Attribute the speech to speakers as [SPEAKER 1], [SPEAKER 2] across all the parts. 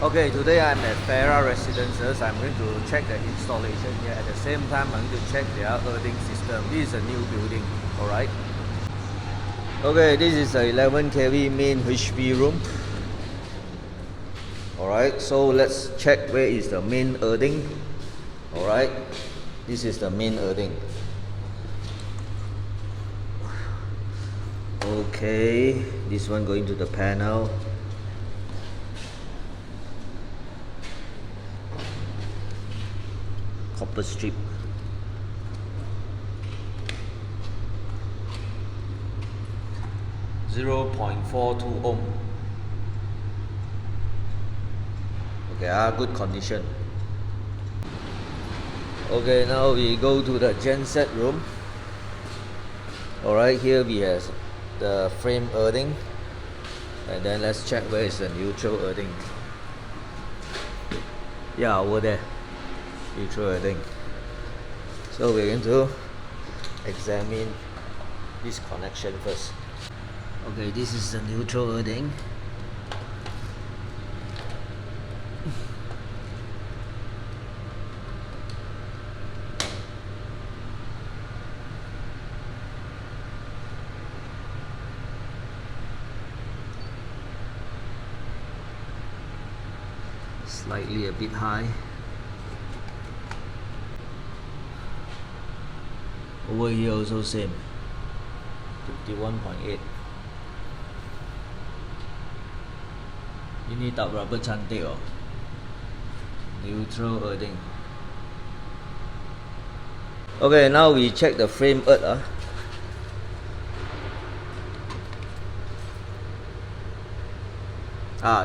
[SPEAKER 1] Okay, today I'm at Farah Residences. I'm going to check the installation here. At the same time, I'm going to check their earthing system. This is a new building, alright? Okay, this is a 11 kV main HV room. Alright, so let's check where is the main earthing. Alright, this is the main earthing. Okay, this one going to the panel. Copper strip. .42 ohm. Okay, good condition. Okay, now we go to the genset room. Alright, here we have the frame earthing, and then let's check where is the neutral earthing. Yeah, over there, neutral earthing. So we're going to examine this connection first. Okay, this is the neutral earthing. Slightly a bit high. Over here also same, 51.8. Ini tak berapa cantik oh. Neutral earthing. Okay, now we check the frame earth.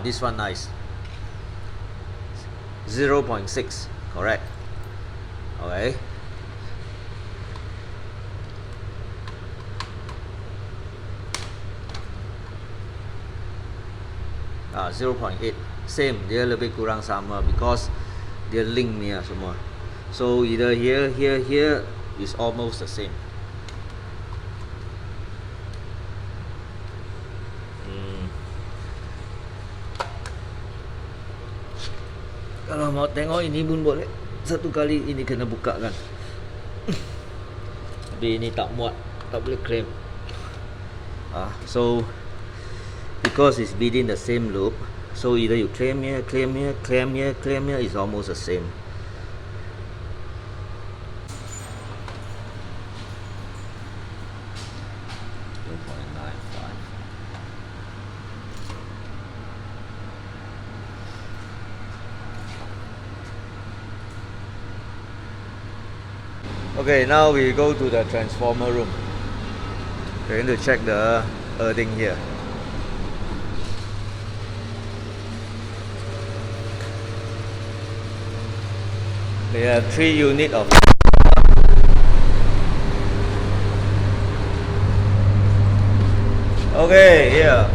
[SPEAKER 1] This one nice. 0.6, correct. Okay. Ah, 0.8, same. Dia lebih kurang sama because dia link ni semua. So either here is almost the same. Kalau mau tengok ini pun boleh. Satu kali ini kena buka kan. Tapi ini tak muat, tak boleh claim. So because it's within the same loop, so either you claim here, claim here, claim here, claim here, it's almost the same. Okay, now we go to the transformer room. We're going to check the earthing here. They have 3 units of. Okay, here.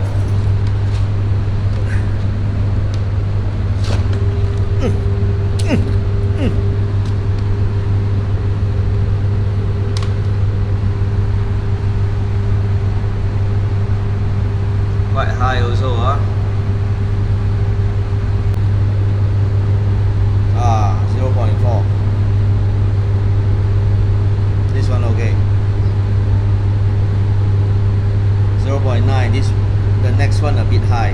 [SPEAKER 1] Quite high also, 0.4. This one okay. 0.9. The next one a bit high.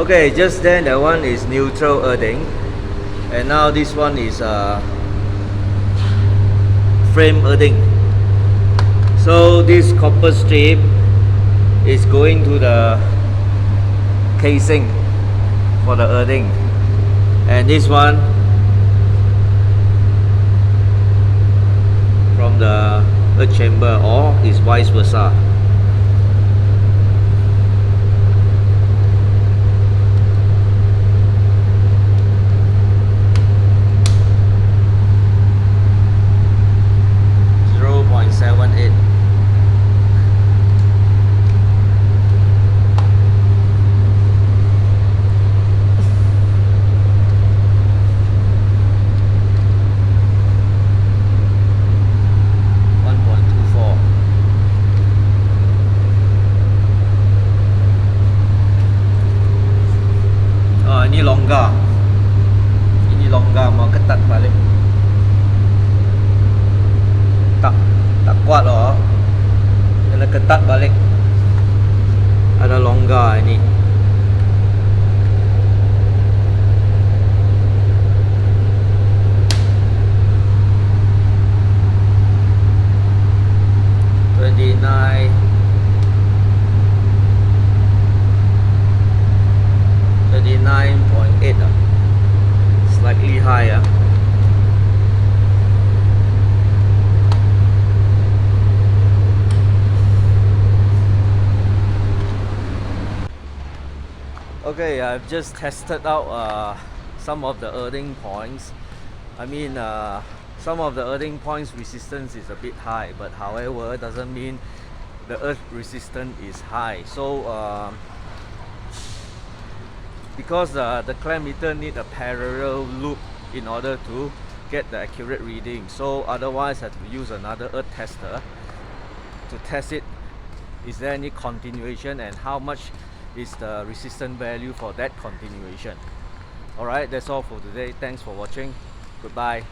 [SPEAKER 1] Okay, just then that one is neutral earthing, and now this one is frame earthing. So this copper strip is going to the casing for the earthing, and this one from the earth chamber, or is vice versa. ini longgar mau ketat balik. Tak kuat loh, kena ketat balik. Ada longgar ini. Slightly higher. Okay, I've just tested out some of the earthing points. I mean, some of the earthing points resistance is a bit high, but however, it doesn't mean the earth resistance is high. So because the clamp meter need a parallel loop in order to get the accurate reading, so otherwise I have to use another earth tester to test it. Is there any continuation and how much is the resistance value for that continuation? Alright, that's all for today. Thanks for watching. Goodbye.